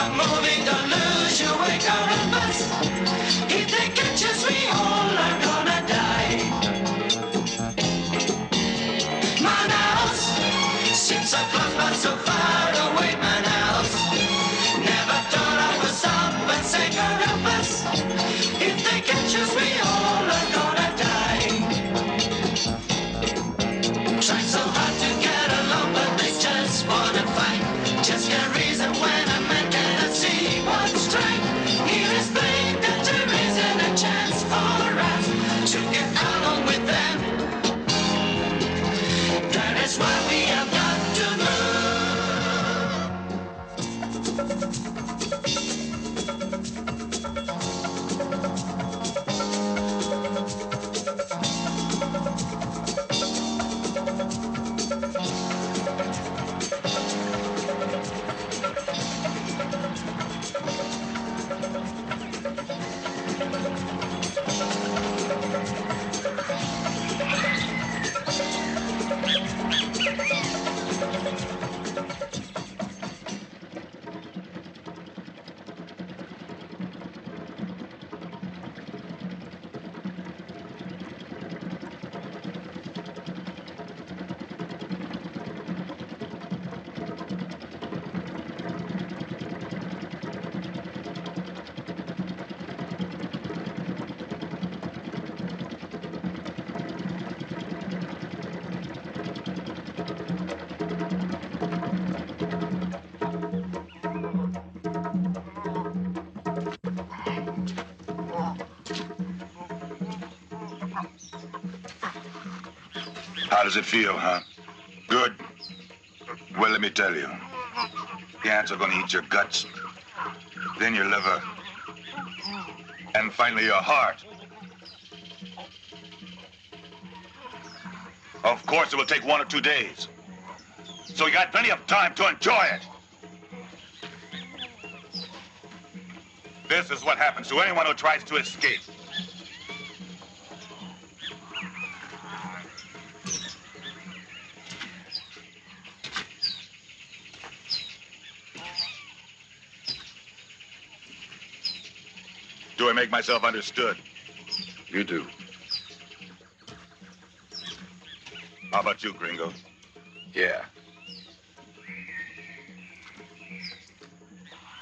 on moving, don't lose your way, Columbus. If they catch us, we all are gonna die. Manaos, seems so close but so far away, Manaos. Never thought I was up, but say Columbus. If they catch us, we all are gonna die. Try so hard to get along, but they just wanna fight. Just can't reason when a man cannot see what's right. Here is plain that there isn't a chance for us to get along with them. That is why we have got to How does it feel, huh? Good? Well, let me tell you. The ants are going to eat your guts, then your liver, and finally your heart. Of course, it will take 1 or 2 days. So you got plenty of time to enjoy it. This is what happens to anyone who tries to escape. Do I make myself understood? You do. How about you, gringo? Yeah.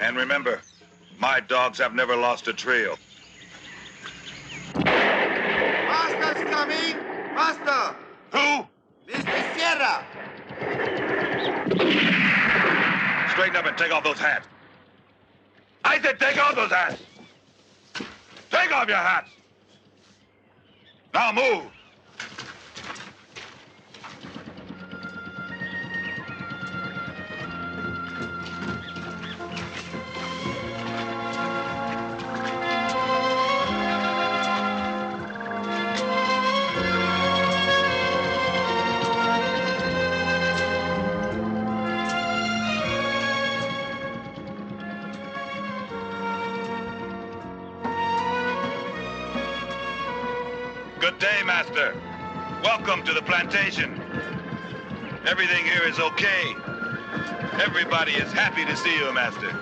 And remember, my dogs have never lost a trail. Master's coming! Master! Who? Mr. Sierra! Straighten up and take off those hats. I said take off those hats. Take off your hats. Now move. Good day, Master. Welcome to the plantation. Everything here is okay. Everybody is happy to see you, Master.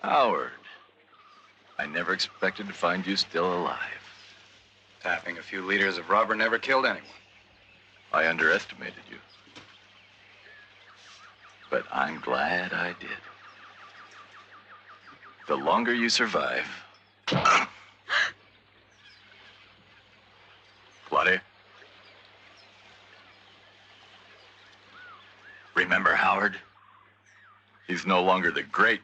Howard, I never expected to find you still alive. Tapping a few liters of rubber never killed anyone. I underestimated you. But I'm glad I did. The longer you survive... Bloody? Remember Howard? He's no longer the great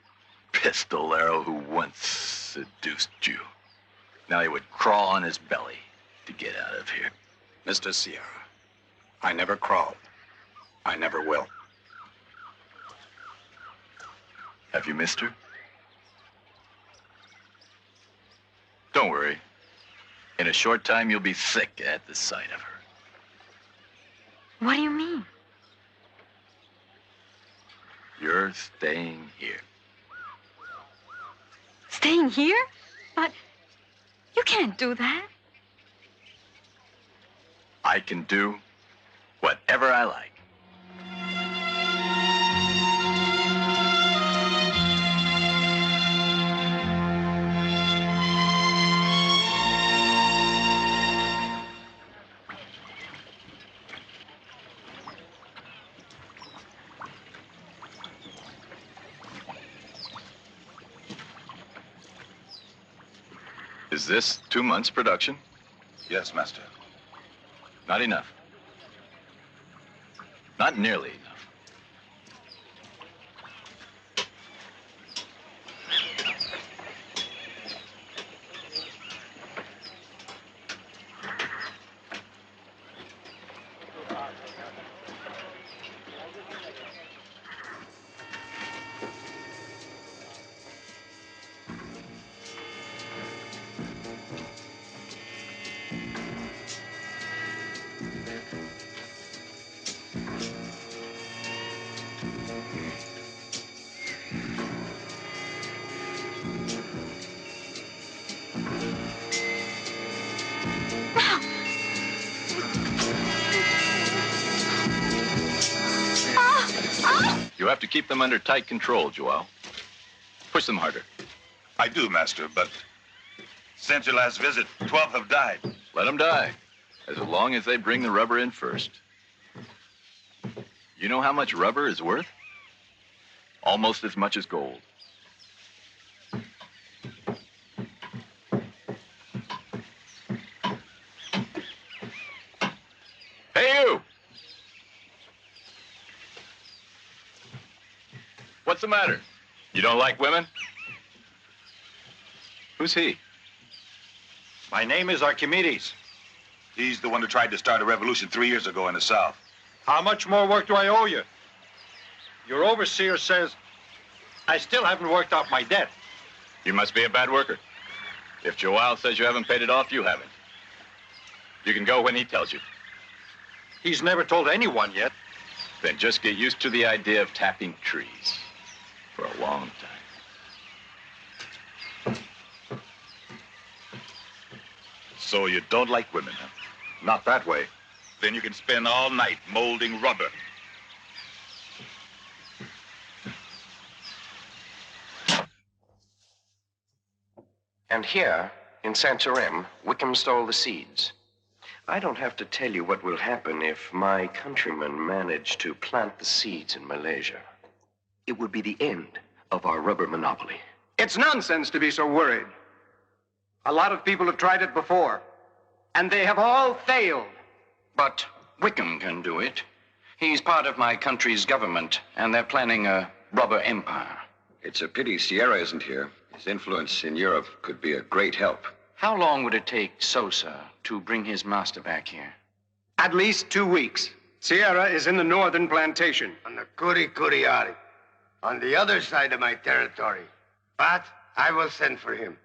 pistolero who once seduced you. Now he would crawl on his belly to get out of here. Mr. Sierra, I never crawled. I never will. Have you missed her? Don't worry. In a short time, you'll be sick at the sight of her. What do you mean? You're staying here. Staying here? But you can't do that. I can do whatever I like. Is this 2 months' production? Yes, master. Not enough. Not nearly enough. You have to keep them under tight control, Joel. Push them harder. I do, master, but since your last visit, 12 have died. Let them die, as long as they bring the rubber in first. You know how much rubber is worth? Almost as much as gold. Hey, you! What's the matter? You don't like women? Who's he? My name is Archimedes. He's the one who tried to start a revolution 3 years ago in the South. How much more work do I owe you? Your overseer says I still haven't worked off my debt. You must be a bad worker. If Joel says you haven't paid it off, you haven't. You can go when he tells you. He's never told anyone yet. Then just get used to the idea of tapping trees for a long time. So you don't like women, huh? Not that way. Then you can spend all night molding rubber. And here, in Santarem, Wickham stole the seeds. I don't have to tell you what will happen if my countrymen manage to plant the seeds in Malaysia. It would be the end of our rubber monopoly. It's nonsense to be so worried. A lot of people have tried it before, and they have all failed. But Wickham can do it. He's part of my country's government, and they're planning a rubber empire. It's a pity Sierra isn't here. His influence in Europe could be a great help. How long would it take Sosa to bring his master back here? At least 2 weeks. Sierra is in the northern plantation. On the Curiari, on the other side of my territory. But I will send for him.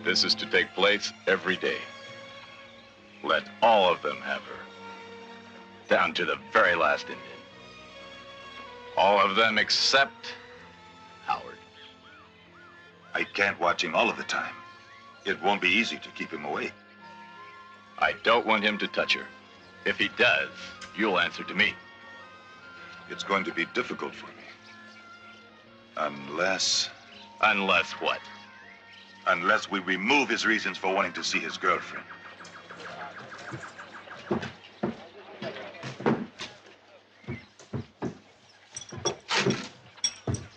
This is to take place every day. Let all of them have her, down to the very last Indian. All of them except Howard. I can't watch him all of the time. It won't be easy to keep him away. I don't want him to touch her. If he does, you'll answer to me. It's going to be difficult for me. Unless what? Unless we remove his reasons for wanting to see his girlfriend.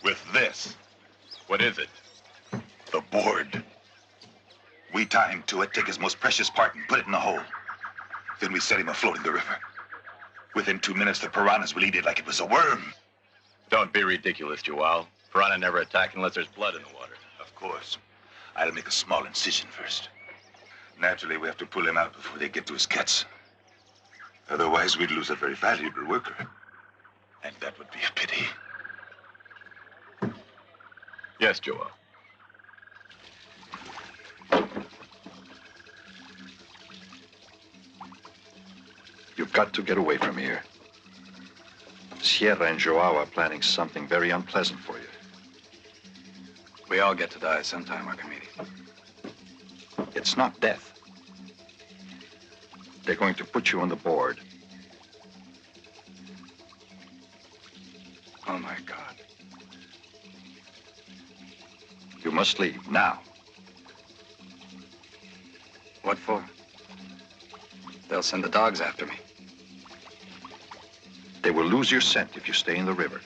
With this. What is it? The board. We tie him to it, take his most precious part, and put it in the hole. Then we set him afloat in the river. Within 2 minutes, the piranhas will eat it like it was a worm. Don't be ridiculous, Joao. Piranha never attack unless there's blood in the water. Of course. I'll make a small incision first. Naturally, we have to pull him out before they get to his guts. Otherwise, we'd lose a very valuable worker. And that would be a pity. Yes, Joao. You've got to get away from here. Sierra and Joao are planning something very unpleasant for you. We all get to die sometime, Archimedes. It's not death. They're going to put you on the board. Oh, my God. You must leave now. What for? They'll send the dogs after me. They will lose your scent if you stay in the river.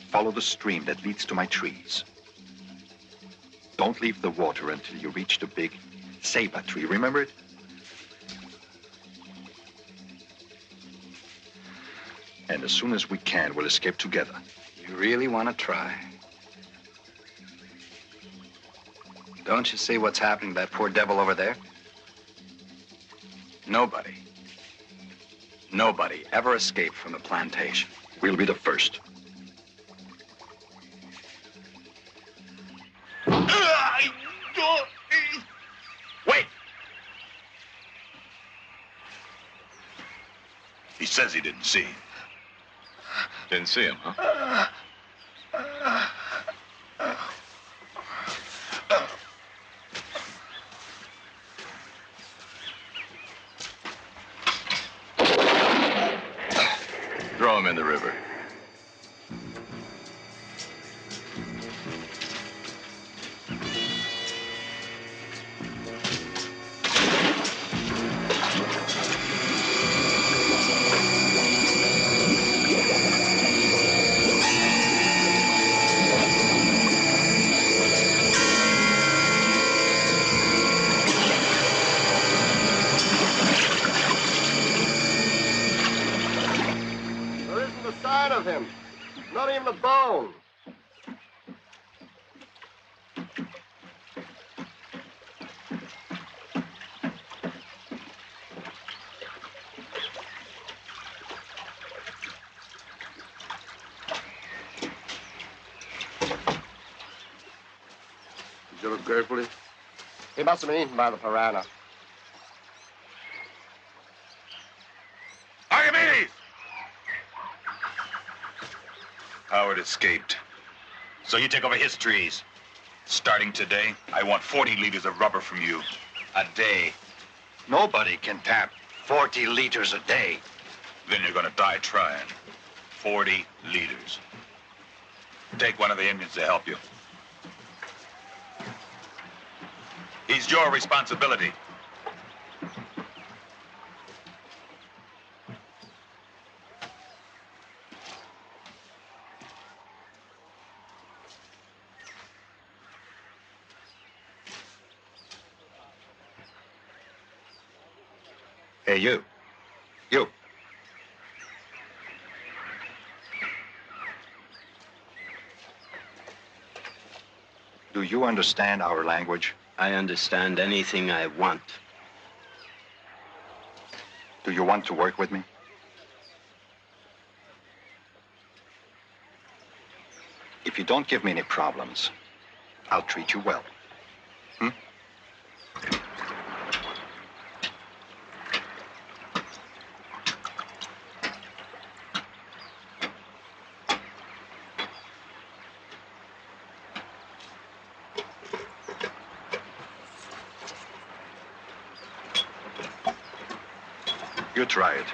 Follow the stream that leads to my trees. Don't leave the water until you reach the big ceiba tree. Remember it? And as soon as we can, we'll escape together. You really want to try? Don't you see what's happening to that poor devil over there? Nobody ever escaped from the plantation. We'll be the first. Wait! He says he didn't see him. Didn't see him, huh? Throw him in the river. Of him. Not even a bone. Did you look carefully? He must have been eaten by the piranha. Archimedes! Howard escaped. So you take over his trees. Starting today, I want 40 liters of rubber from you. A day. Nobody can tap 40 liters a day. Then you're gonna die trying. 40 liters. Take one of the Indians to help you. He's your responsibility. Hey, you. You. Do you understand our language? I understand anything I want. Do you want to work with me? If you don't give me any problems, I'll treat you well. Hmm? You try it.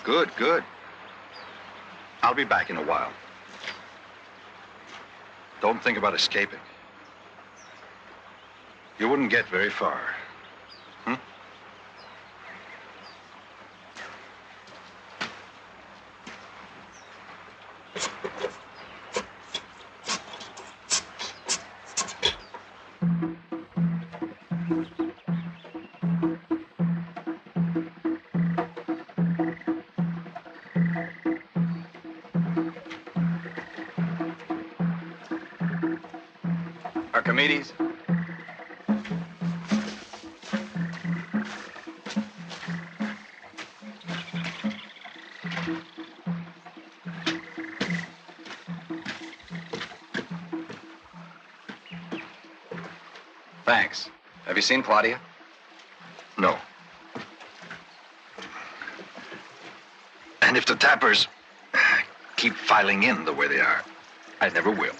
Good, good. I'll be back in a while. Don't think about escaping. You wouldn't get very far. Hmm? Archimedes? Thanks. Have you seen Claudia? No. And if the tappers keep filing in the way they are, I never will.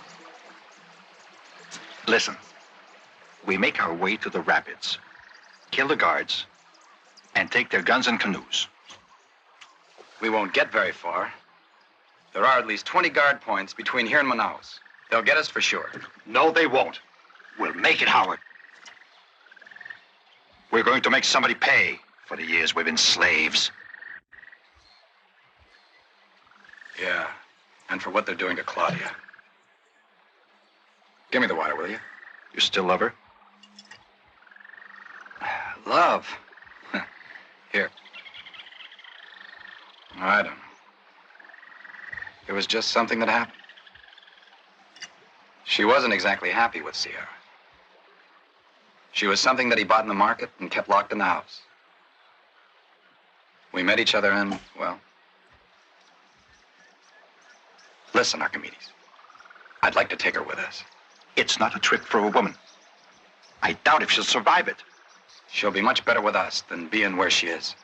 Listen, we make our way to the rapids, kill the guards, and take their guns and canoes. We won't get very far. There are at least 20 guard points between here and Manaos. They'll get us for sure. No, they won't. We'll make it, Howard. We're going to make somebody pay for the years we've been slaves. Yeah, and for what they're doing to Claudia. Give me the water, will you? You still love her? Love. Here. I don't know. It was just something that happened. She wasn't exactly happy with Sierra. She was something that he bought in the market and kept locked in the house. We met each other and, well... Listen, Archimedes. I'd like to take her with us. It's not a trip for a woman. I doubt if she'll survive it. She'll be much better with us than being where she is.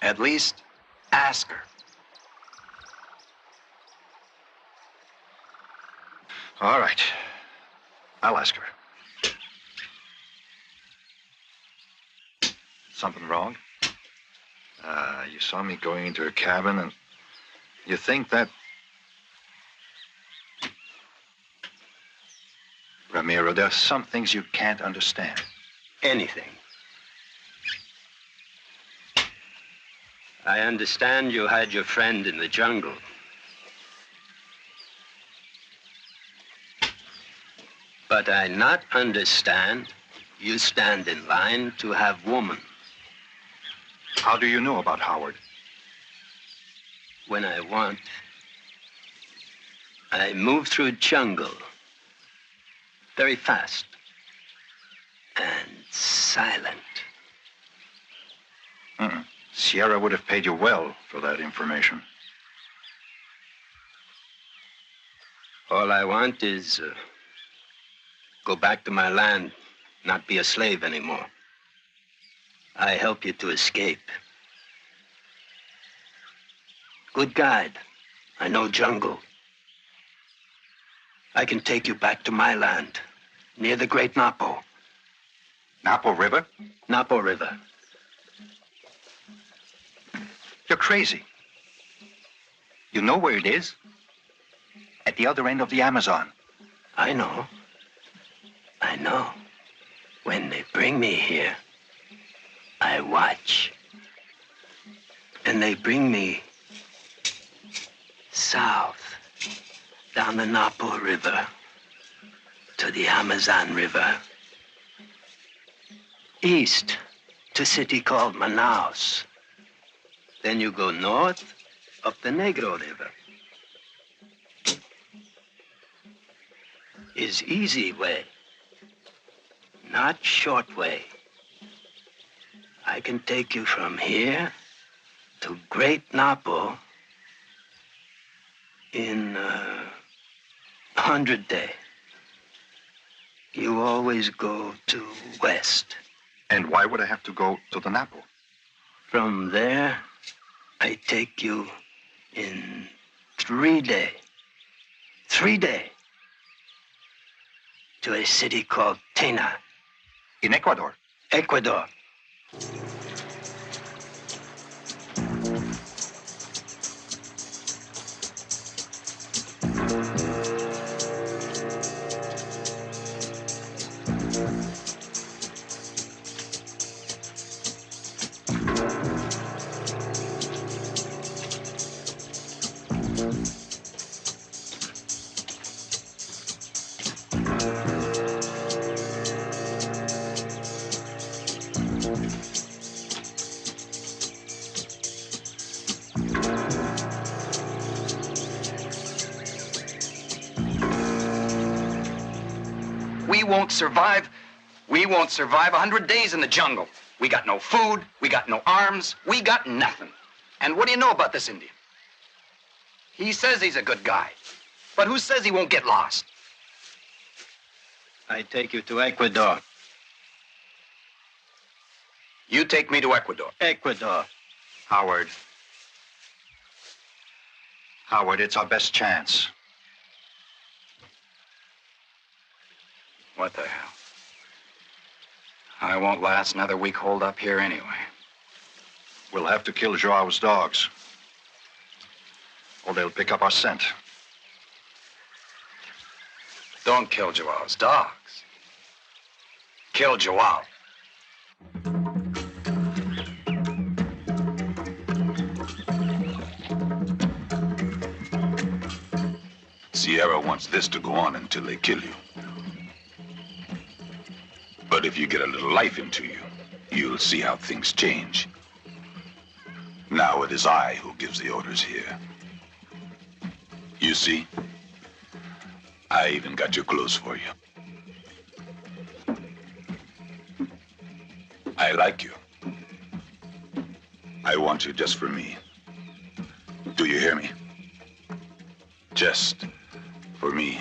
At least, ask her. All right. I'll ask her. Something wrong? You saw me going into her cabin and you think that... Ramiro, there are some things you can't understand. Anything. I understand you had your friend in the jungle. But I not understand you stand in line to have woman. How do you know about Howard? When I want, I move through jungle very fast and silent. Sierra would have paid you well for that information. All I want is go back to my land, not be a slave anymore. I help you to escape. Good guide. I know jungle. I can take you back to my land, near the great Napo. Napo River? Napo River. You're crazy. You know where it is? At the other end of the Amazon. I know. I know. When they bring me here, I watch. And they bring me south, down the Napo River, to the Amazon River. East, to a city called Manaos. Then you go north, up the Negro River. Is easy way, not short way. I can take you from here to Great Napo in 100 days. You always go to west. And why would I have to go to the Napo? From there, I take you in 3 days. 3 days. To a city called Tena. In Ecuador? Ecuador. We won't survive 100 days in the jungle. We got no food, we got no arms, we got nothing. And what do you know about this Indian? He says he's a good guy, but who says he won't get lost? I take you to Ecuador. You take me to Ecuador. Ecuador. Howard. Howard, it's our best chance. What the hell? I won't last another week holed up here anyway. We'll have to kill Joao's dogs, or they'll pick up our scent. Don't kill Joao's dogs. Kill Joao. Sierra wants this to go on until they kill you. But if you get a little life into you, you'll see how things change. Now it is I who gives the orders here. You see? I even got your clothes for you. I like you. I want you just for me. Do you hear me? Just for me.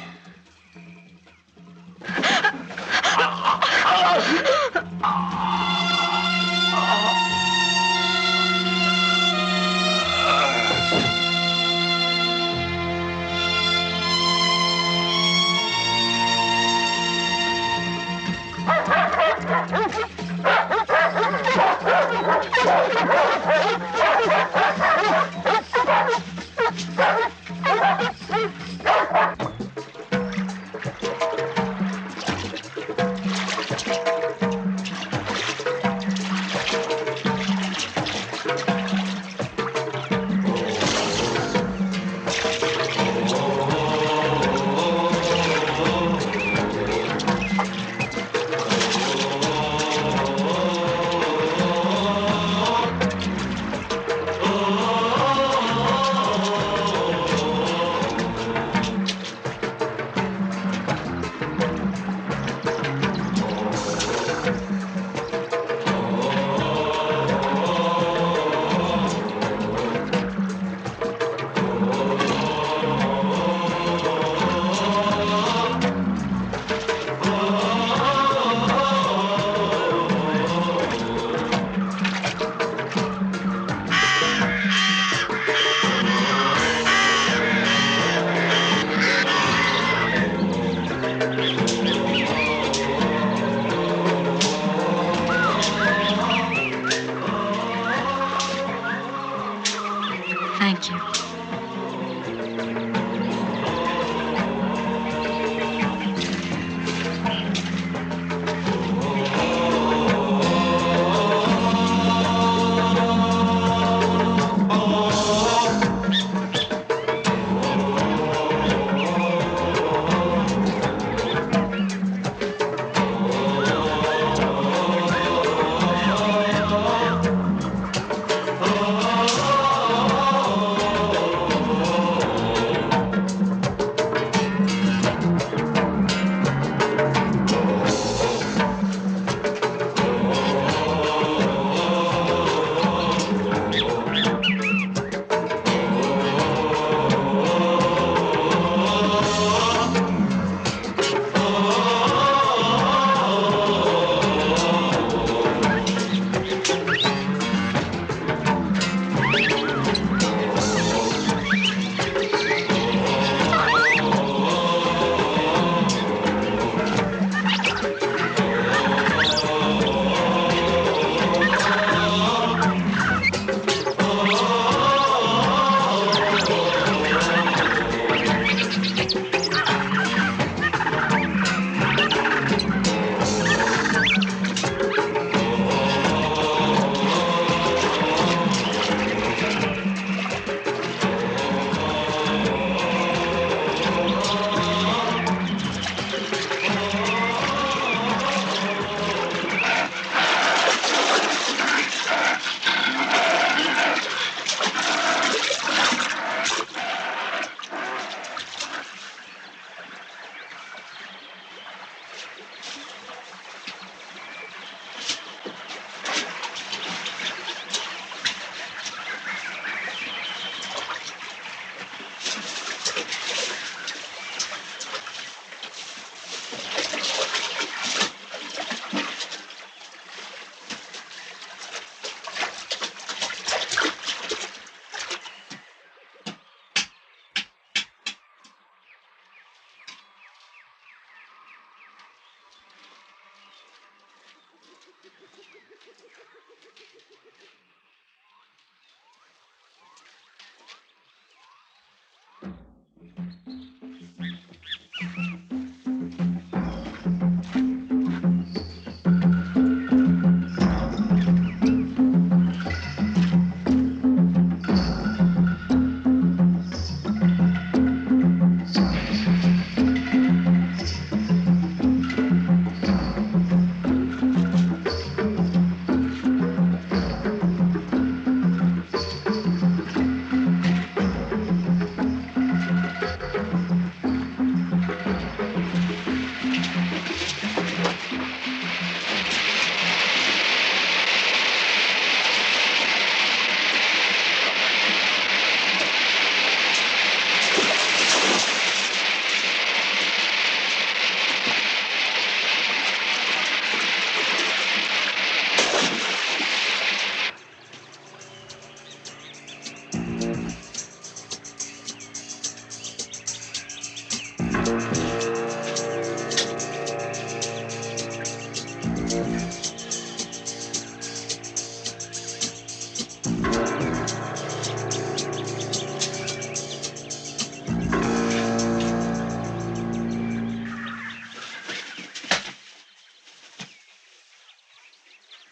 Thank you.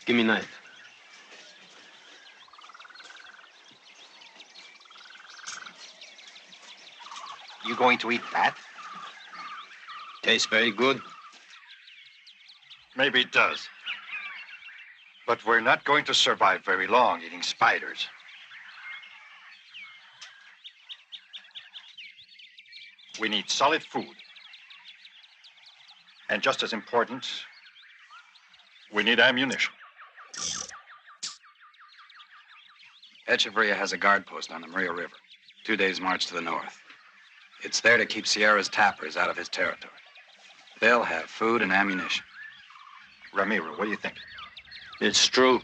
Give me knife. You going to eat that? Tastes very good. Maybe it does. But we're not going to survive very long eating spiders. We need solid food. And just as important, we need ammunition. Echeverria has a guard post on the Maria River, 2 days' march to the north. It's there to keep Sierra's tappers out of his territory. They'll have food and ammunition. Ramiro, what do you think? It's true.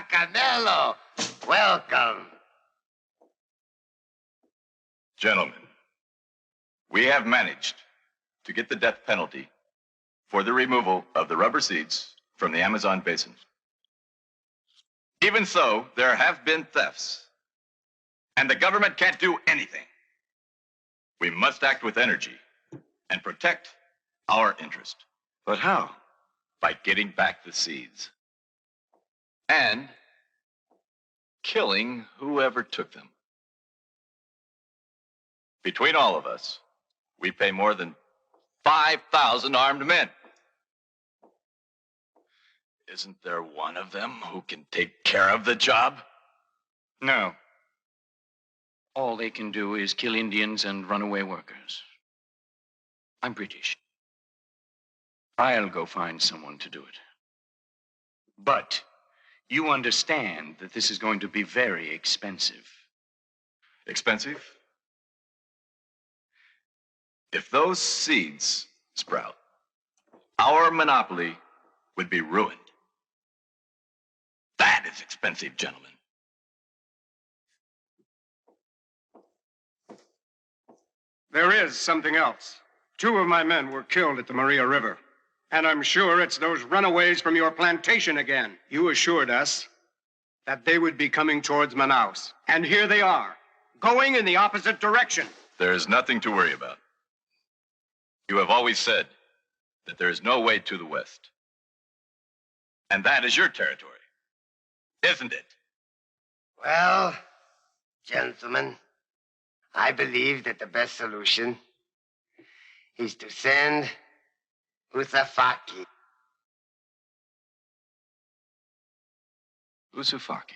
Canelo, welcome. Gentlemen, we have managed to get the death penalty for the removal of the rubber seeds from the Amazon basin. Even so, there have been thefts, and the government can't do anything. We must act with energy and protect our interest. But how? By getting back the seeds. And killing whoever took them. Between all of us, we pay more than 5,000 armed men. Isn't there one of them who can take care of the job? No. All they can do is kill Indians and runaway workers. I'm British. I'll go find someone to do it. But you understand that this is going to be very expensive. Expensive? If those seeds sprout, our monopoly would be ruined. That is expensive, gentlemen. There is something else. 2 of my men were killed at the Maria River. And I'm sure it's those runaways from your plantation again. You assured us that they would be coming towards Manaos. And here they are, going in the opposite direction. There is nothing to worry about. You have always said that there is no way to the west. And that is your territory, isn't it? Well, gentlemen, I believe that the best solution is to send Usafaki. Usufaki.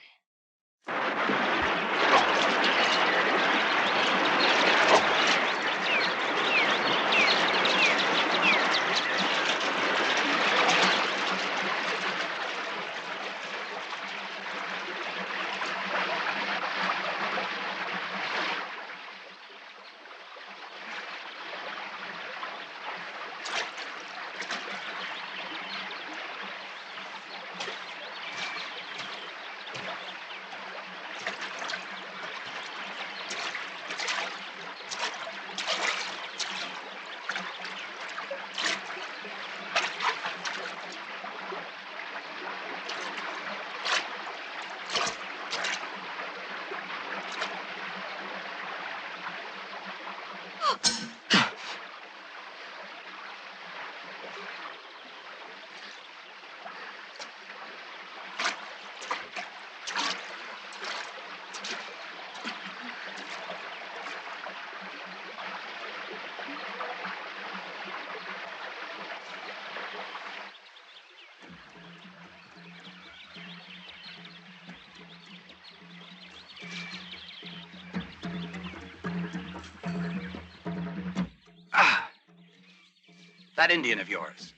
that Indian of yours,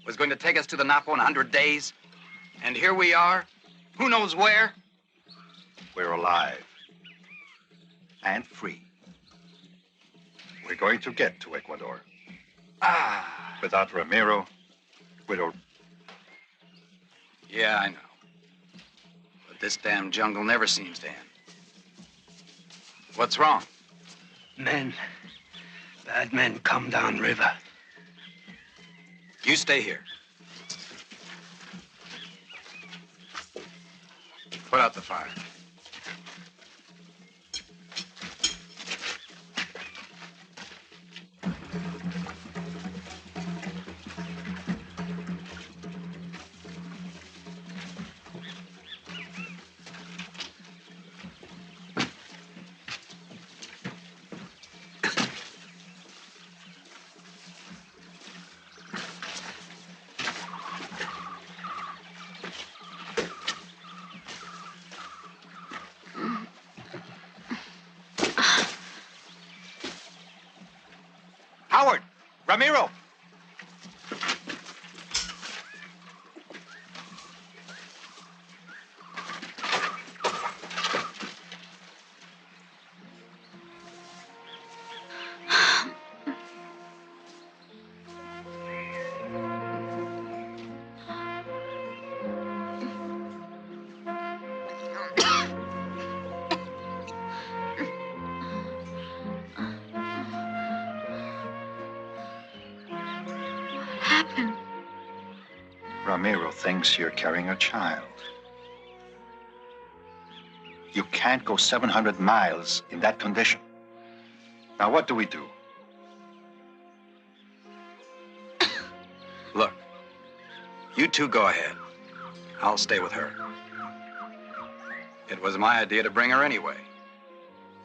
was going to take us to the Napo in 100 days. And here we are, who knows where? We're alive. And free. We're going to get to Ecuador. Ah. Without Ramiro, widow. Yeah, I know. But this damn jungle never seems to end. What's wrong? Men. Bad men come down river. You stay here. Put out the fire. Howard! Ramiro! Ramiro thinks you're carrying a child. You can't go 700 miles in that condition. Now, what do we do? Look, you two go ahead. I'll stay with her. It was my idea to bring her anyway.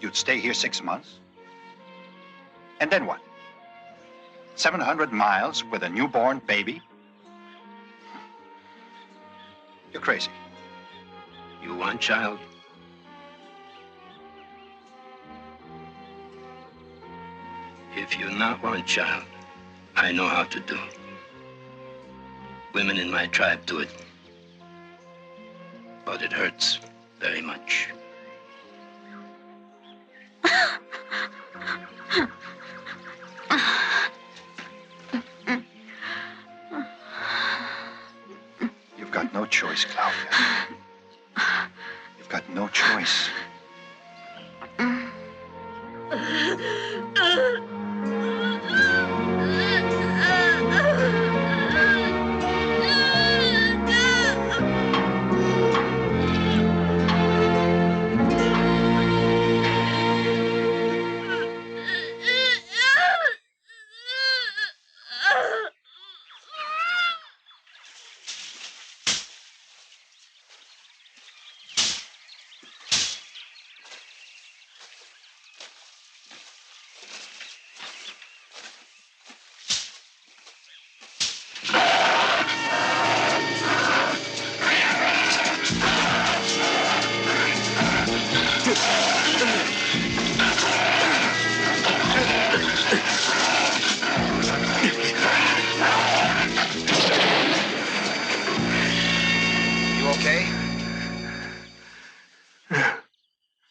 You'd stay here 6 months? And then what? 700 miles with a newborn baby? You're crazy. You want child? If you not want child, I know how to do. Women in my tribe do it. But it hurts very much. You've got no choice, Claudia. You've got no choice. You okay?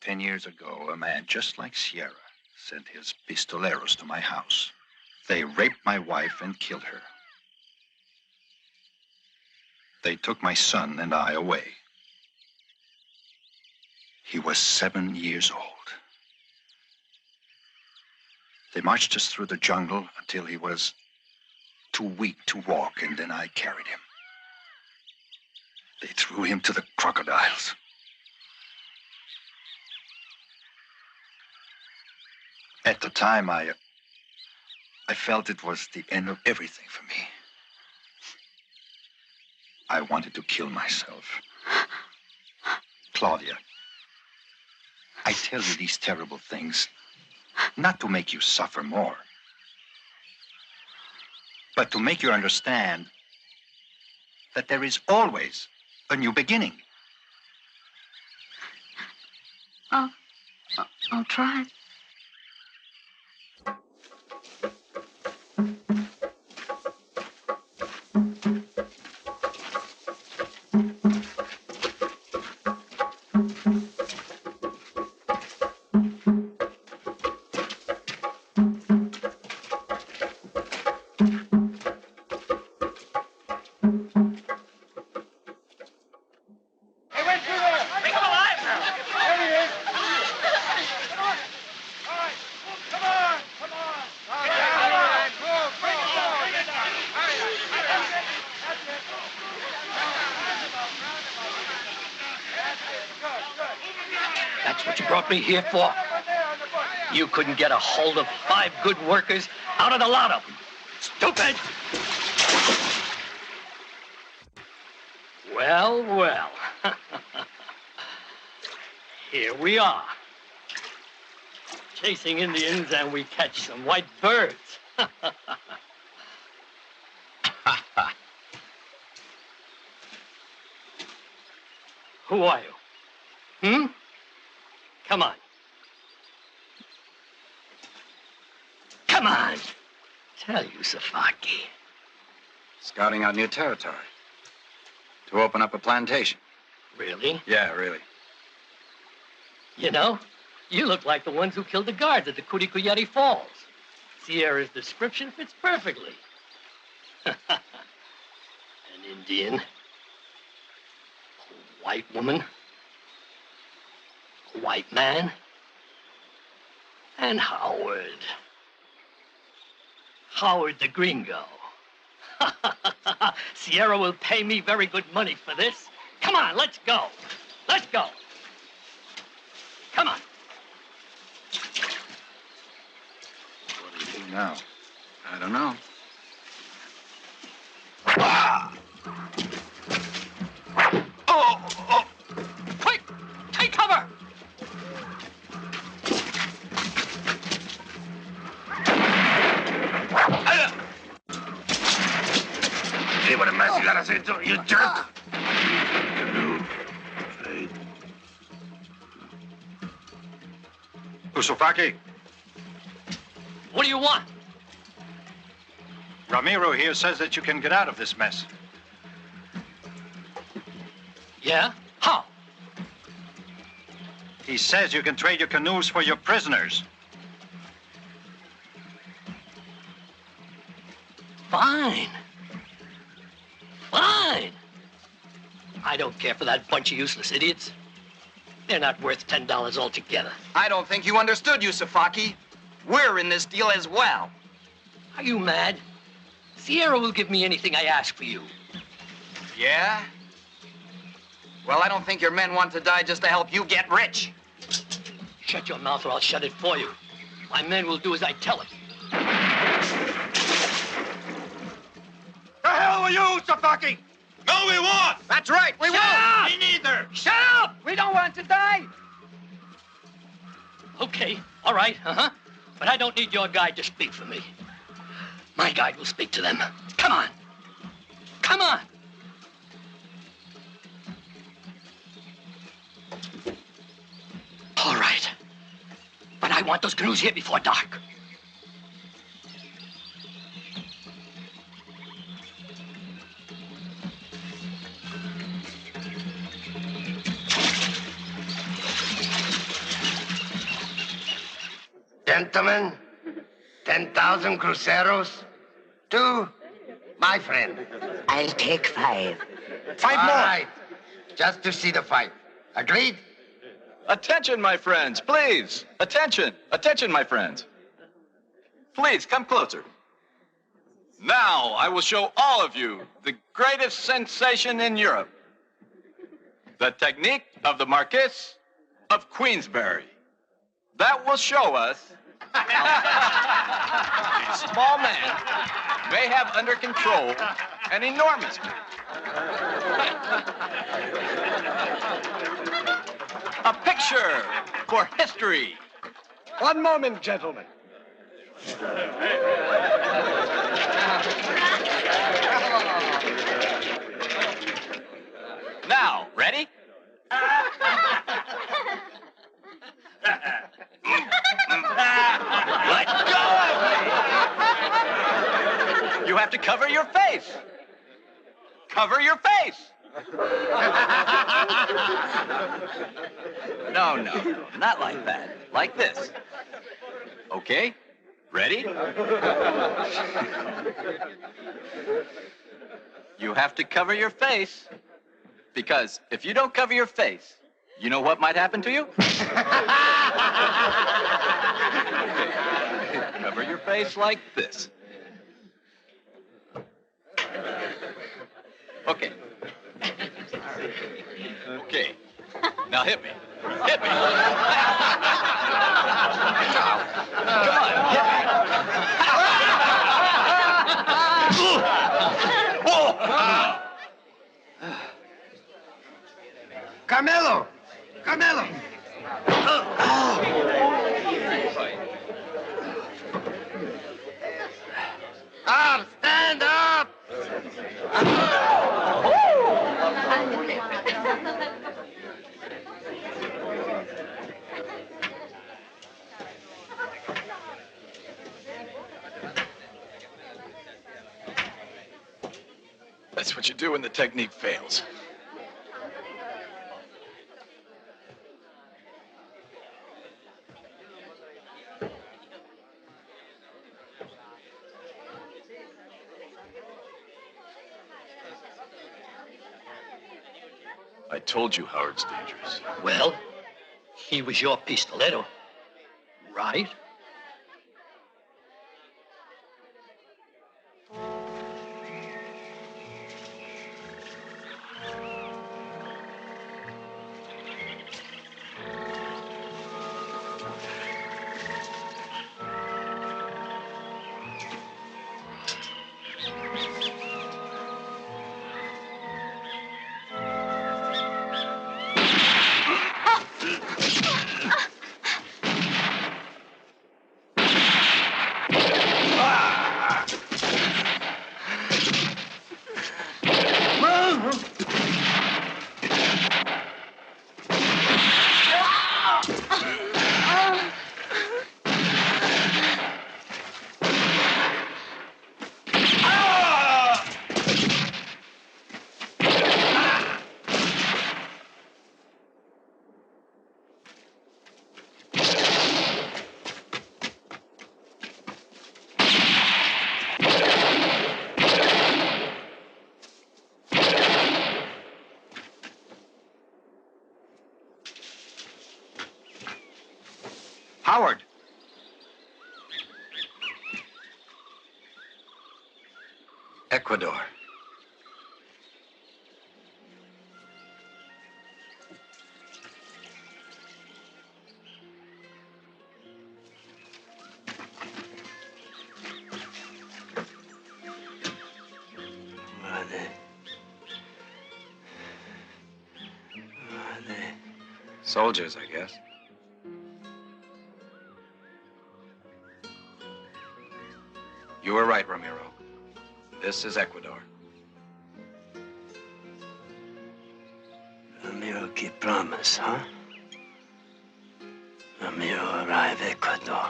10 years ago, a man just like Sierra sent his pistoleros to my house. They raped my wife and killed her. They took my son and I away. He was 7 years old. They marched us through the jungle until he was too weak to walk, and then I carried him. They threw him to the crocodiles. At the time, I felt it was the end of everything for me. I wanted to kill myself. Claudia, I tell you these terrible things not to make you suffer more, but to make you understand that there is always a new beginning. I'll try. That's what you brought me here for? You couldn't get a hold of 5 good workers out of the lot of them. Stupid! Well, well. Here we are. Chasing Indians and we catch some white birds. Who are you? Come on. Come on. Tell you, Safaki. Scouting out new territory. To open up a plantation. Really? Yeah, really. You know, you look like the ones who killed the guards at the Kurikuyeri Falls. Sierra's description fits perfectly. An Indian. A white woman. A white man. And Howard. Howard the Gringo. Sierra will pay me very good money for this. Come on, let's go. Let's go. Come on. What do you do now? I don't know. Oh! Quick! Take cover! See what a mess you got us into, you jerk! Usufaki, What do you want? Ramiro here says that you can get out of this mess. Yeah? How? He says you can trade your canoes for your prisoners. Fine. Fine. I don't care for that bunch of useless idiots. They're not worth $10 altogether. I don't think you understood, Yusufaki. We're in this deal as well. Are you mad? Sierra will give me anything I ask for you. Yeah? Well, I don't think your men want to die just to help you get rich. Shut your mouth or I'll shut it for you. My men will do as I tell them. The hell with you, Safaki! No, we won't! That's right, we Shut won't! up! Me neither! Shut up! We don't want to die! Okay, all right, But I don't need your guide to speak for me. My guide will speak to them. Come on. Come on. All right. But I want those canoes here before dark. Gentlemen, 10,000 cruceros to my friend. I'll take 5. 5 more. All right, just to see the fight. Agreed? Attention, my friends, please. Attention. Attention, my friends. Please, come closer. Now, I will show all of you the greatest sensation in Europe. The technique of the Marquis of Queensberry. That will show us how a small man may have under control an enormous man. A picture for history. One moment, gentlemen. Now, ready? Let go! You have to cover your face. Cover your face. No, not like that. Like this. Okay? Ready? You have to cover your face, because if you don't cover your face, you know what might happen to you? Cover your face like this. Okay. Okay. Now hit me. Hit me. Come on, hit me. Carmelo! Carmelo! Up! Stand up! That's what you do when the technique fails. I told you Howard's dangerous. Well, he was your pistolero, right? Howard! Ecuador. Soldiers, I guess. You were right, Ramiro. This is Ecuador. Ramiro keep promise, huh? Ramiro arrive Ecuador.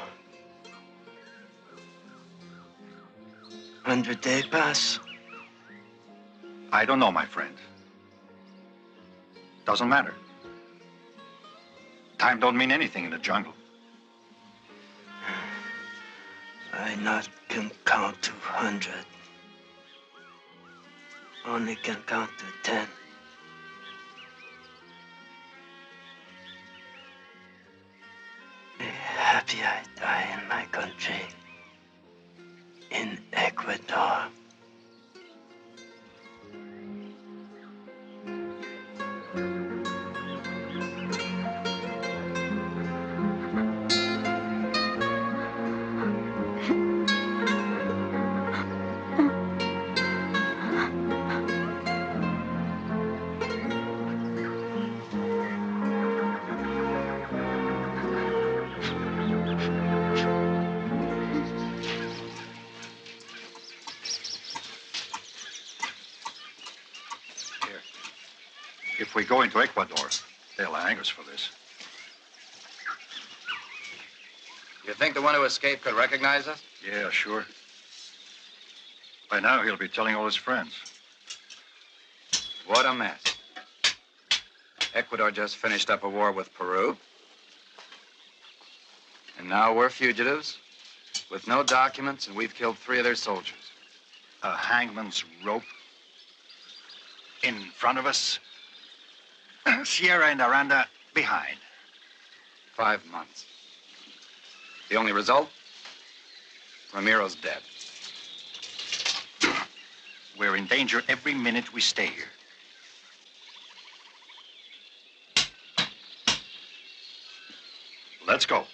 100-day pass? I don't know, my friend. Doesn't matter. Time don't mean anything in the jungle. I not can count to 100. Only can count to 10. Be happy I die in my country. In Ecuador. If we go into Ecuador, they'll hang us for this. You think the one who escaped could recognize us? Yeah, sure. By now, he'll be telling all his friends. What a mess. Ecuador just finished up a war with Peru. And now we're fugitives with no documents, and we've killed 3 of their soldiers. A hangman's rope in front of us. Sierra and Aranda behind. 5 months. The only result? Ramiro's dead. We're in danger every minute we stay here. Let's go.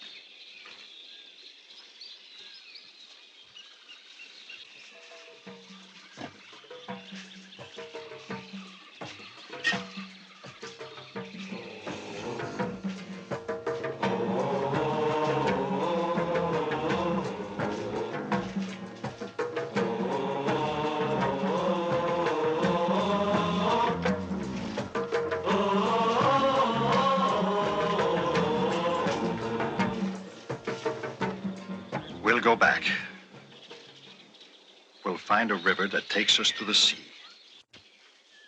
We'll go back. We'll find a river that takes us to the sea.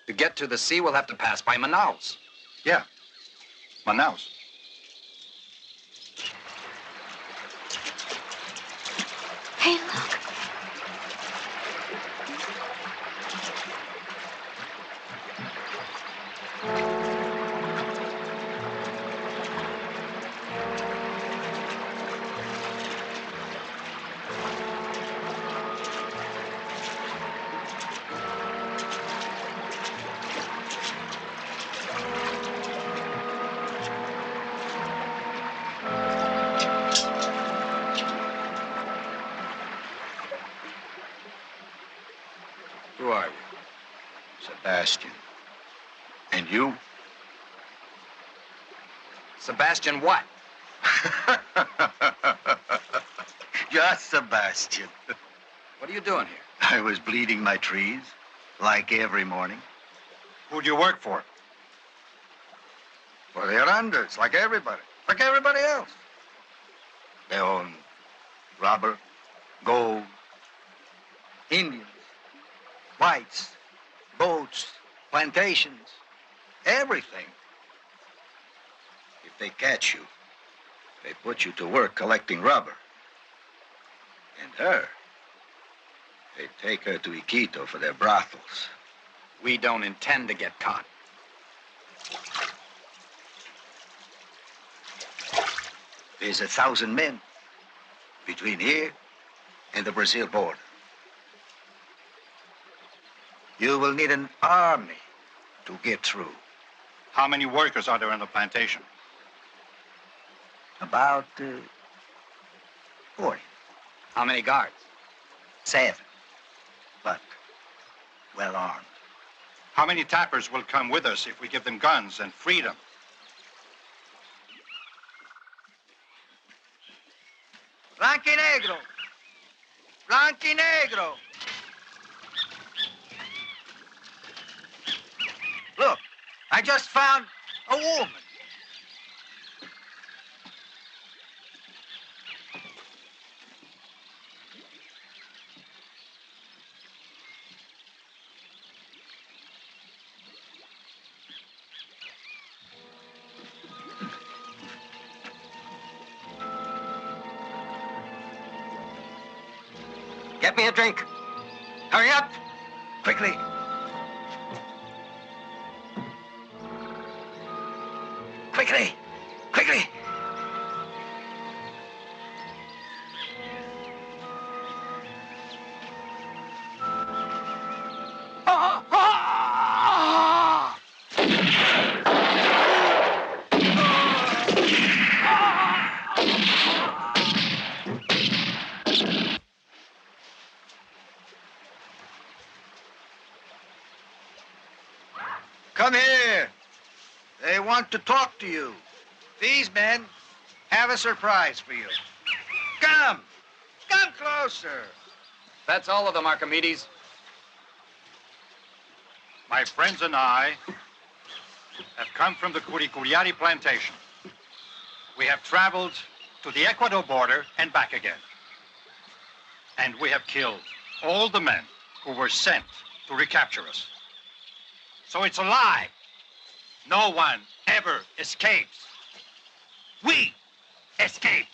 To get to the sea, we'll have to pass by Manaos. Yeah, Manaos. Hey, look. Who are you? Sebastian. And you? Sebastian what? Just Sebastian. What are you doing here? I was bleeding my trees, like every morning. Who do you work for? For the Arandas, like everybody else. They own rubber, gold, Indians, whites, boats, plantations, everything. If they catch you, they put you to work collecting rubber. And her, they take her to Iquitos for their brothels. We don't intend to get caught. There's 1,000 men between here and the Brazil border. You will need an army to get through. How many workers are there in the plantation? About 40. How many guards? 7. But well armed. How many tappers will come with us if we give them guns and freedom? Blanquinegro! Blanquinegro! Look, I just found a woman. Get me a drink. Hurry up. Quickly. Quickly. Quickly. Come here. They want to talk to you. These men have a surprise for you. Come. Come closer. That's all of them, Archimedes. My friends and I have come from the Curicuriari plantation. We have traveled to the Ecuador border and back again. And we have killed all the men who were sent to recapture us. So it's a lie. No one ever escapes. We escaped.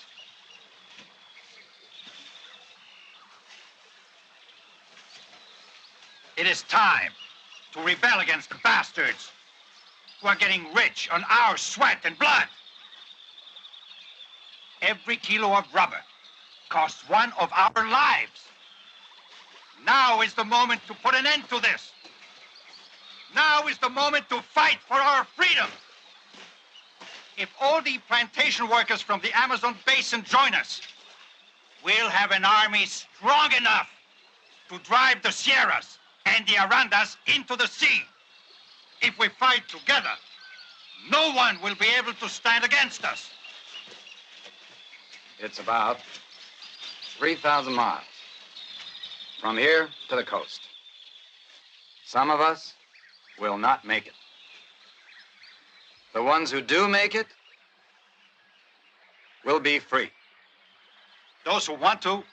It is time to rebel against the bastards who are getting rich on our sweat and blood. Every kilo of rubber costs one of our lives. Now is the moment to put an end to this. Now is the moment to fight for our freedom. if all the plantation workers from the Amazon basin join us, we'll have an army strong enough to drive the Sierras and the Arandas into the sea. If we fight together, no one will be able to stand against us. It's about 3,000 miles from here to the coast. Some of us will not make it. The ones who do make it will be free. Those who want to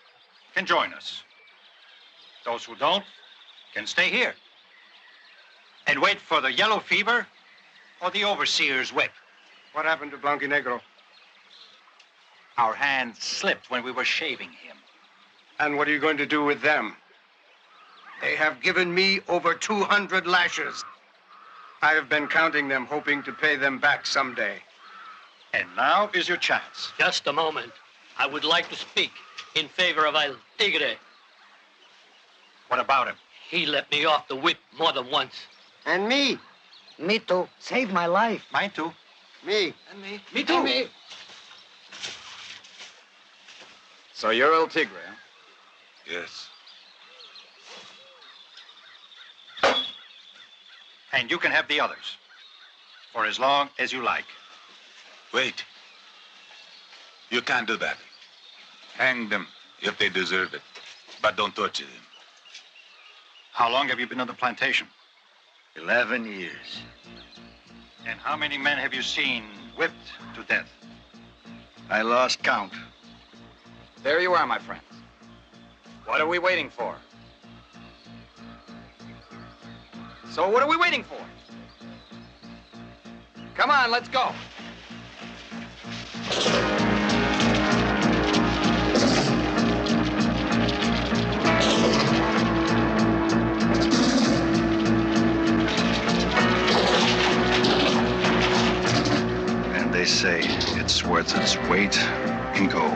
can join us. Those who don't can stay here and wait for the yellow fever or the overseer's whip. What happened to Blanco Negro? Our hand slipped when we were shaving him. And what are you going to do with them? They have given me over 200 lashes. I have been counting them, hoping to pay them back someday. And now is your chance. Just a moment. I would like to speak in favor of El Tigre. What about him? He let me off the whip more than once. And me. Me too. Saved my life. Mine too. Me. And me. Me too. And me. So you're El Tigre, huh? Yes. And you can have the others for as long as you like. Wait. You can't do that. Hang them if they deserve it, but don't torture them. How long have you been on the plantation? 11 years. And how many men have you seen whipped to death? I lost count. There you are, my friends. What are we waiting for? So what are we waiting for? Come on, let's go. And they say it's worth its weight in gold.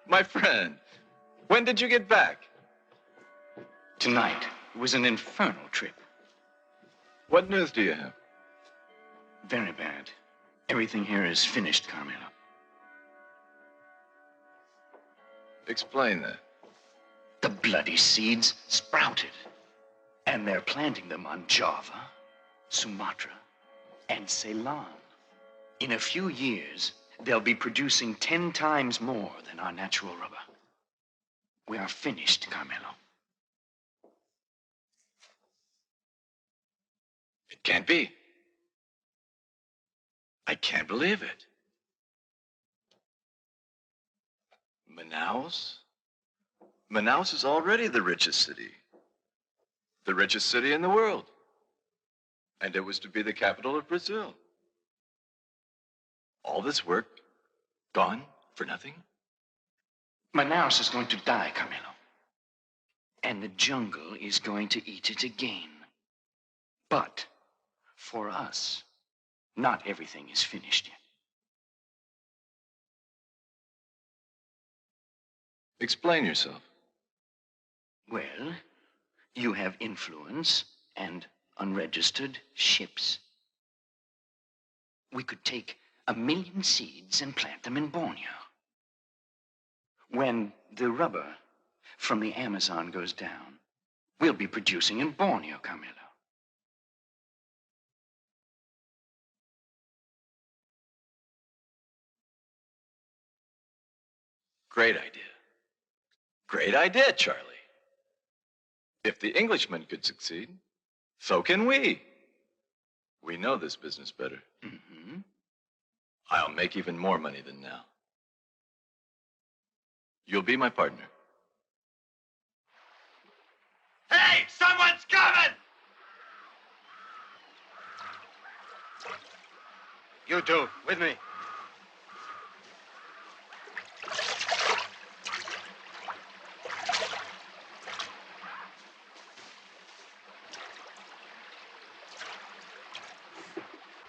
My friend, when did you get back? Tonight. It was an infernal trip. What news do you have? Very bad. Everything here is finished, Carmelo. Explain that. The bloody seeds sprouted. And they're planting them on Java, Sumatra, and Ceylon. In a few years, they'll be producing 10 times more than our natural rubber. We are finished, Carmelo. It can't be. I can't believe it. Manaos? Manaos is already the richest city. The richest city in the world. And it was to be the capital of Brazil. All this work, gone for nothing? Manaus is going to die, Carmelo. And the jungle is going to eat it again. But, for us, not everything is finished yet. Explain yourself. Well, you have influence and unregistered ships. We could take 1 million seeds and plant them in Borneo. When the rubber from the Amazon goes down, we'll be producing in Borneo, Carmelo. Great idea. Great idea, Charlie. If the Englishmen could succeed, so can we. We know this business better. Mm-hmm. I'll make even more money than now. You'll be my partner. Hey, someone's coming! You two, with me.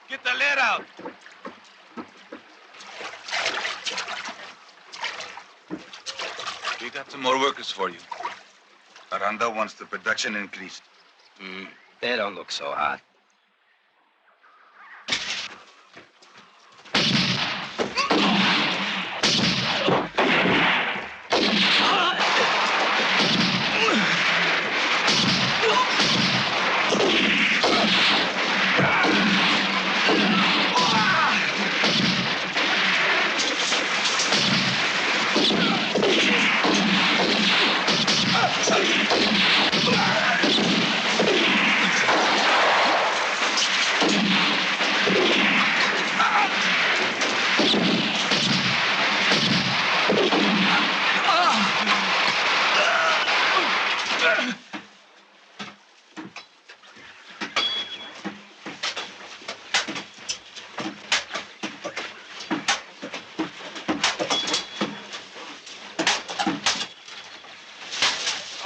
Get the lid out. We got some more workers for you. Aranda wants the production increased. They don't look so hot.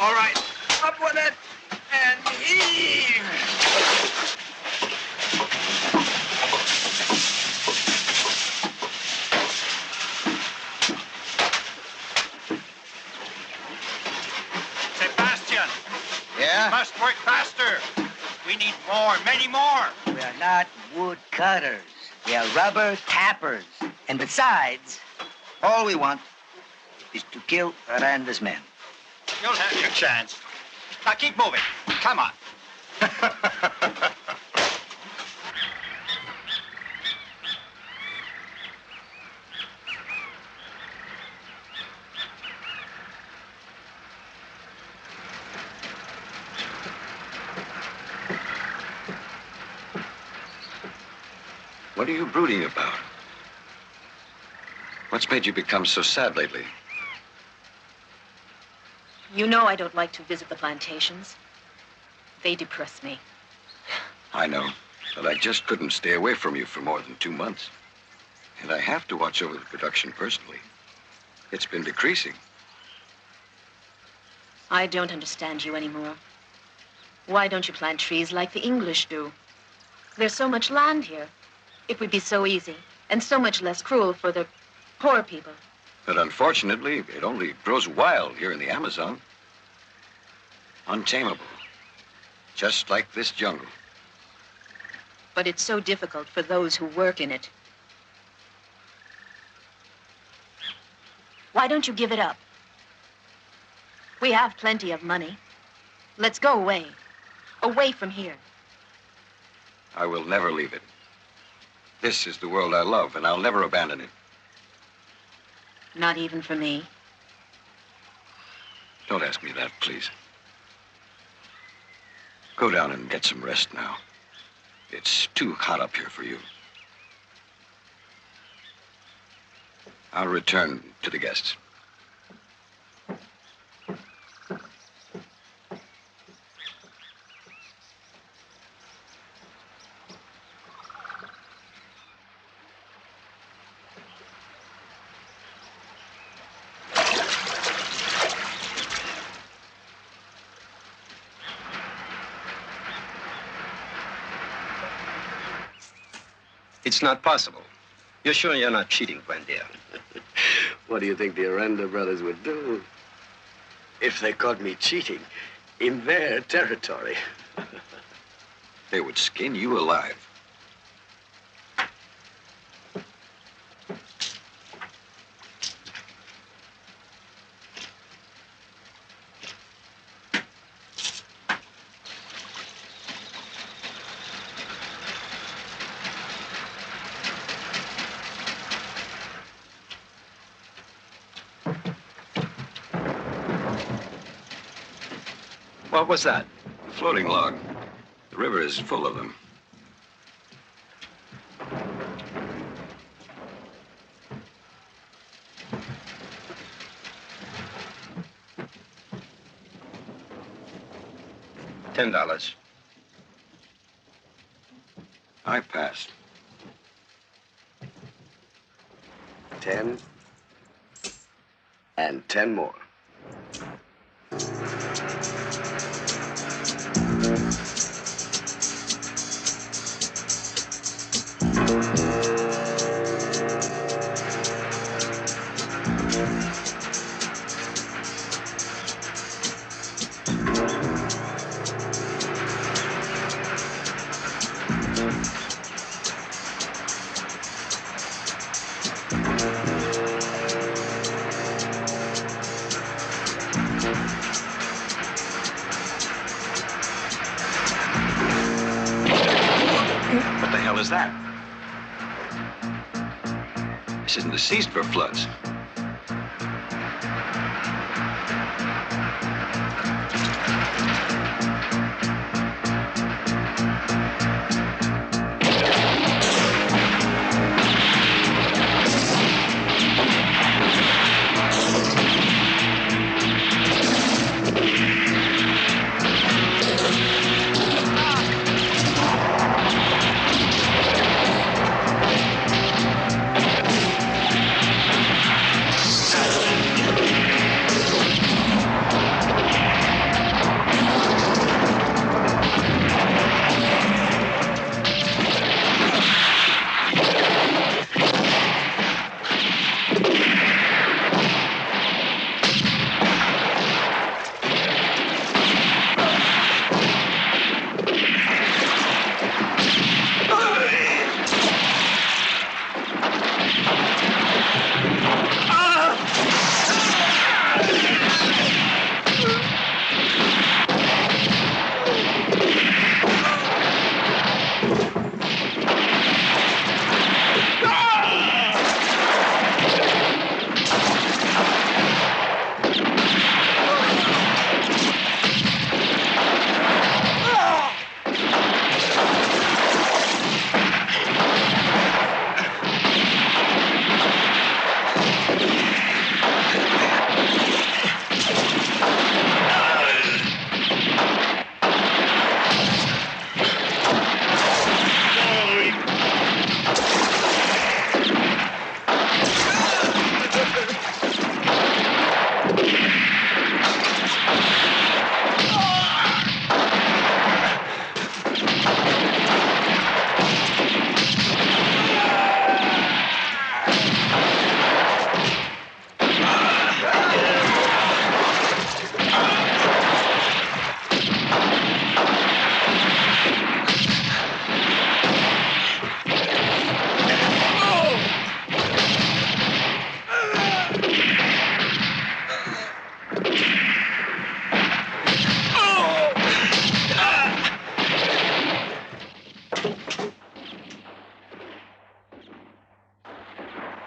All right, up with it and heave. Sebastian, Yeah? you must work faster. We need more, many more. We are not wood cutters. We are rubber tappers. And besides, all we want is to kill Aranda's men. You'll have your chance. Now keep moving. Come on. What are you brooding about? What's made you become so sad lately? You know I don't like to visit the plantations. They depress me. I know, but I just couldn't stay away from you for more than 2 months. And I have to watch over the production personally. It's been decreasing. I don't understand you anymore. Why don't you plant trees like the English do? There's so much land here. It would be so easy and so much less cruel for the poor people. But unfortunately, it only grows wild here in the Amazon. Untamable. Just like this jungle. But it's so difficult for those who work in it. Why don't you give it up? We have plenty of money. Let's go away. Away from here. I will never leave it. This is the world I love, and I'll never abandon it. Not even for me. Don't ask me that, please. Go down and get some rest now. It's too hot up here for you. I'll return to the guests. It's not possible. You're sure you're not cheating, Buendia? What do you think the Aranda brothers would do if they caught me cheating in their territory? They would skin you alive. What was that? A floating log. The river is full of them. $10. I pass. 10 and 10 more. What the hell is that? This isn't the Seasburg floods.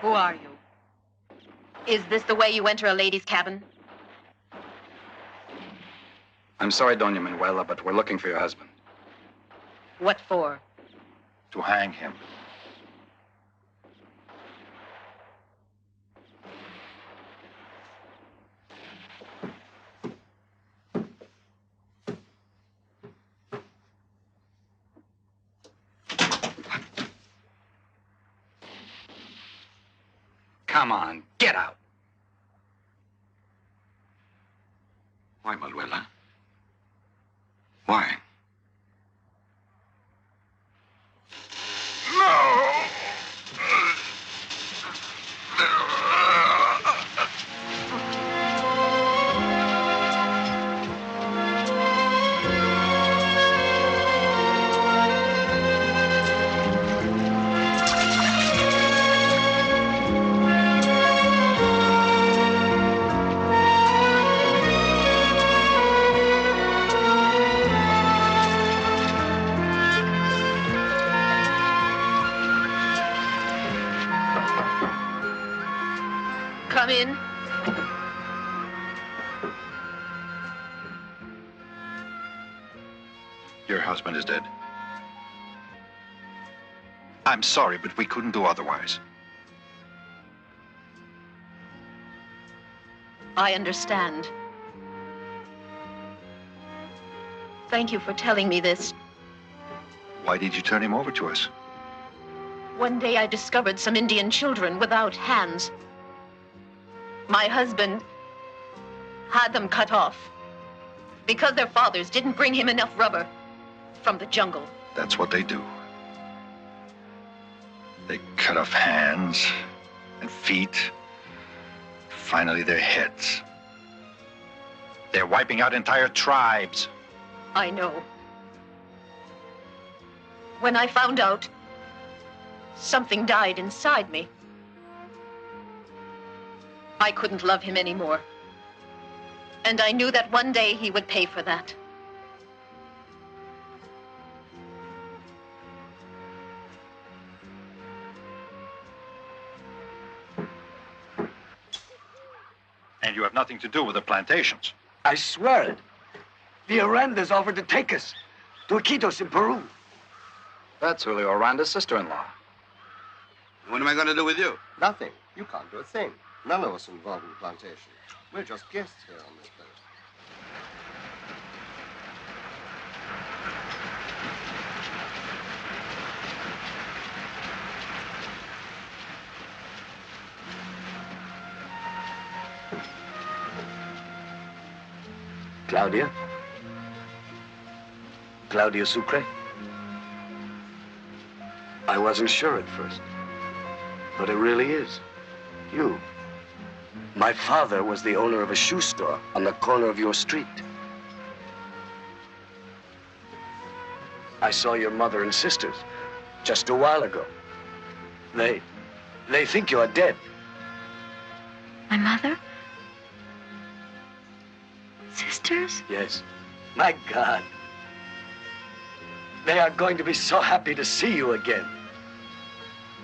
Who are you? Is this the way you enter a lady's cabin? I'm sorry, Doña Manuela, but we're looking for your husband. What for? To hang him. Come on, get out. Why, Manuela? Why? Come in. Your husband is dead. I'm sorry, but we couldn't do otherwise. I understand. Thank you for telling me this. Why did you turn him over to us? One day I discovered some Indian children without hands. My husband had them cut off because their fathers didn't bring him enough rubber from the jungle. That's what they do. They cut off hands and feet, finally their heads. They're wiping out entire tribes. I know. When I found out, something died inside me. I couldn't love him anymore. And I knew that one day he would pay for that. And you have nothing to do with the plantations. I swear it. The Arandas offered to take us to Iquitos in Peru. That's Julio Aranda's sister-in-law. What am I going to do with you? Nothing. You can't do a thing. None of us involved in the plantation. We're just guests here on this boat. Claudia? Claudia Sucre? I wasn't sure at first, but it really is. You. My father was the owner of a shoe store on the corner of your street. I saw your mother and sisters just a while ago. They think you're dead. My mother? Sisters? Yes. My God. They are going to be so happy to see you again.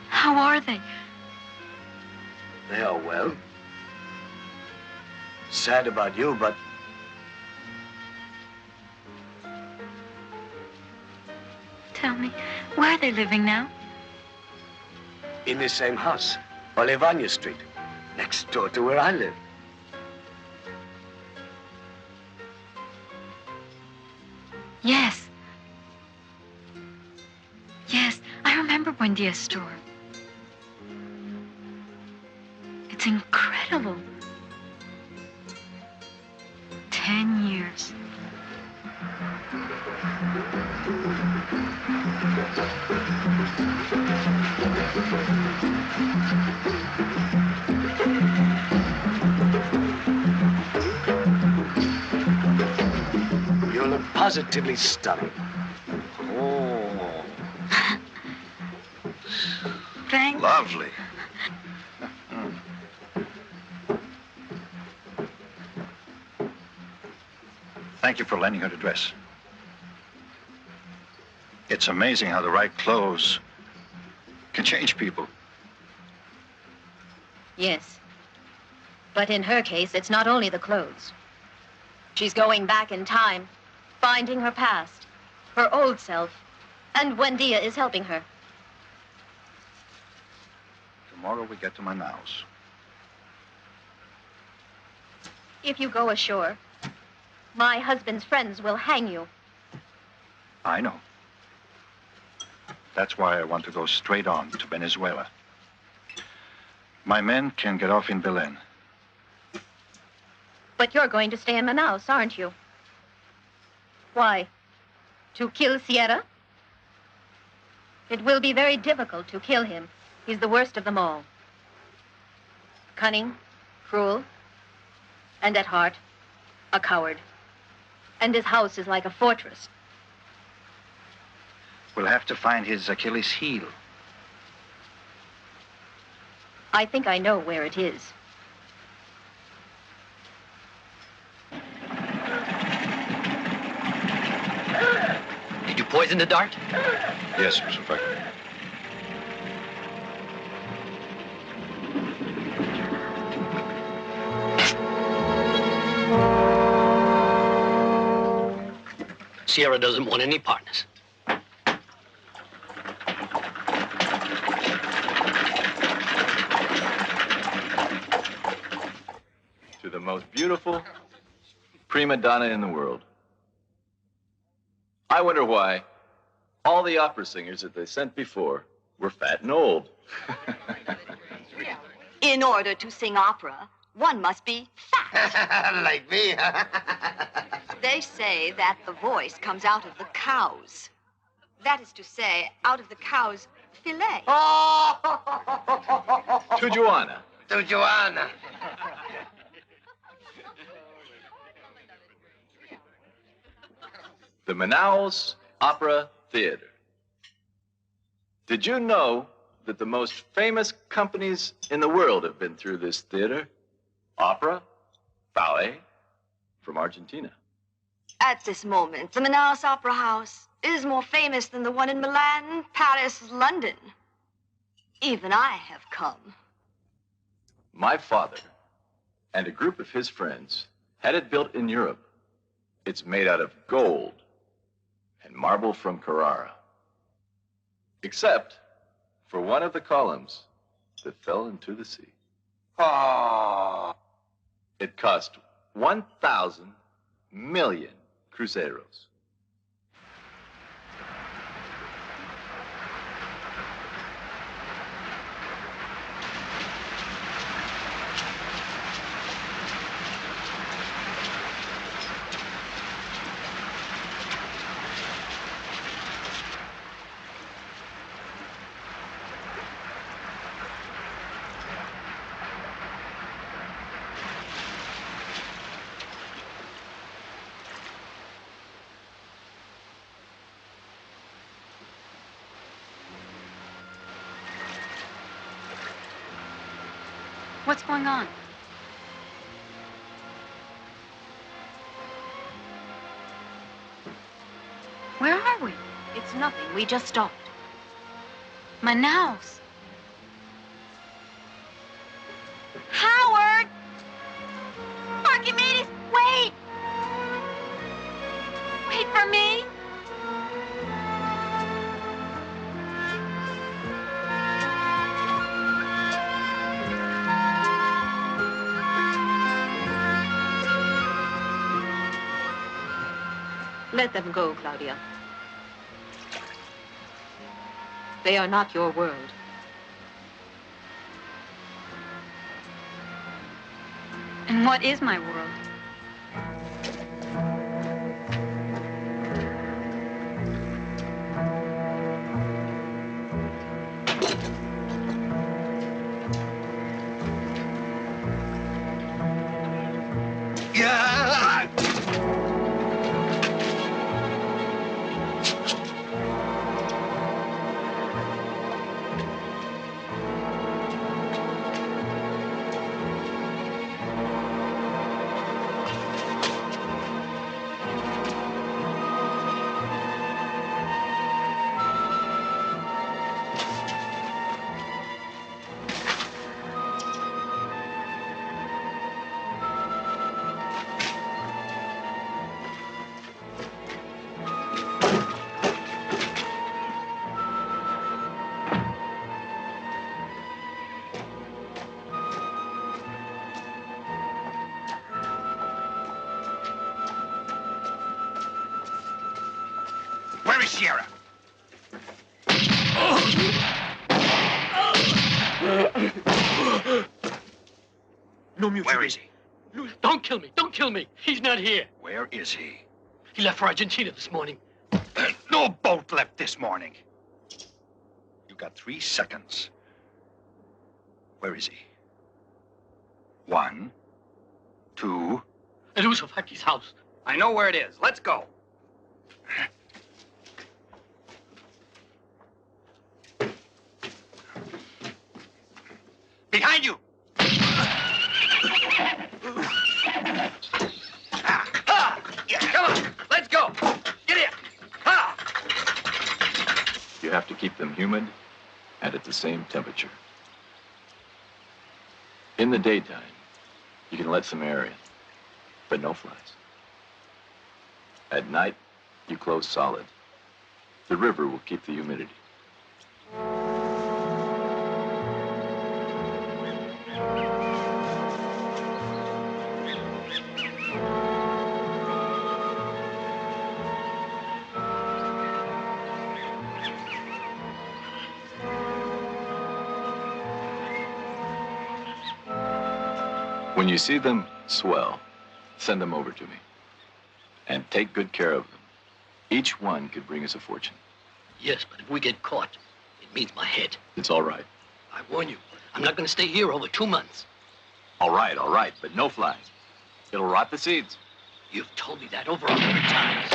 How are they? They are well. Sad about you, but... Tell me, where are they living now? in the same house, Olivania Street, next door to where I live. Yes. Yes, I remember Buendia's store. It's incredible. 10 years. You look positively stunning. Oh. Thanks. Lovely. Thank you for lending her the dress. It's amazing how the right clothes can change people. Yes. But in her case, it's not only the clothes. She's going back in time, finding her past, her old self, and Buendia is helping her. Tomorrow we get to Manaos. If you go ashore, my husband's friends will hang you. I know. That's why I want to go straight on to Venezuela. My men can get off in Belén. But you're going to stay in Manaos, aren't you? Why? To kill Sierra? It will be very difficult to kill him. He's the worst of them all. Cunning, cruel, and at heart, a coward. And his house is like a fortress. We'll have to find his Achilles heel. I think I know where it is. Did you poison the dart? Yes, Mr. Fabio. Sierra doesn't want any partners. To the most beautiful prima donna in the world. I wonder why all the opera singers that they sent before were fat and old. In order to sing opera, one must be fat. Like me. They say that the voice comes out of the cows. That is to say, out of the cow's fillet. To Joanna. To Joanna. The Manaos Opera Theater. Did you know that the most famous companies in the world have been through this theater? Opera, ballet, from Argentina. At this moment, the Manaos Opera House is more famous than the one in Milan, Paris, London. Even I have come. My father and a group of his friends had it built in Europe. It's made out of gold and marble from Carrara. Except for one of the columns that fell into the sea. Oh. It cost 1,000 million cruceros. What's going on? Where are we? It's nothing. We just stopped. Manaos. Howard! Archimedes, wait! Wait for me! Let them go, Claudia. They are not your world. And what is my world? Where is Sierra? No mutiny. Where is he? No, don't kill me. Don't kill me. He's not here. Where is he? He left for Argentina this morning. No boat left this morning. You got 3 seconds. Where is he? 1, 2. At Usofaki's house. I know where it is. Let's go. Behind you! Yeah, come on, let's go. Get in. You have to keep them humid and at the same temperature. In the daytime, you can let some air in, but no flies. At night, you close solid. The river will keep the humidity. When you see them, swell. Send them over to me. And take good care of them. Each one could bring us a fortune. Yes, but if we get caught, it means my head. It's all right. I warn you, I'm not going to stay here over 2 months. All right, but no flies. It'll rot the seeds. You've told me that over 100 times.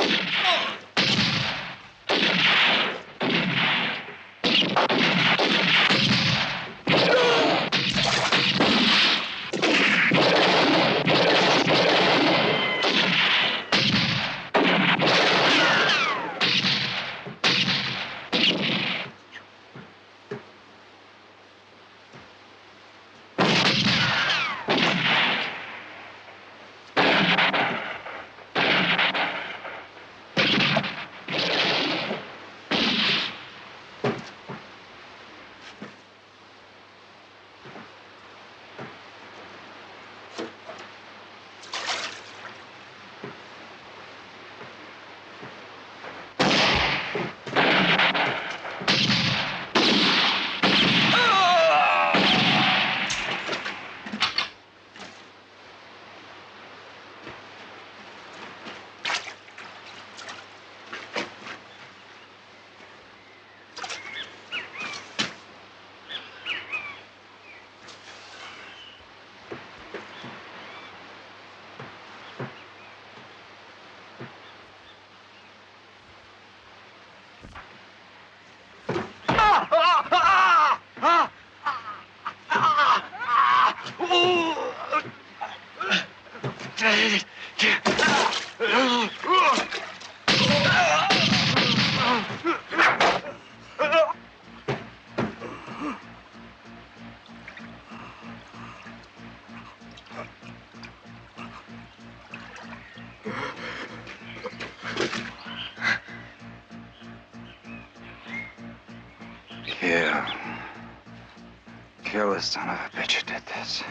Kill the son of a bitch who did this.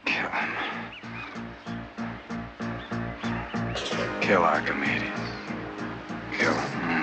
Kill him. Kill Archimedes. Kill him.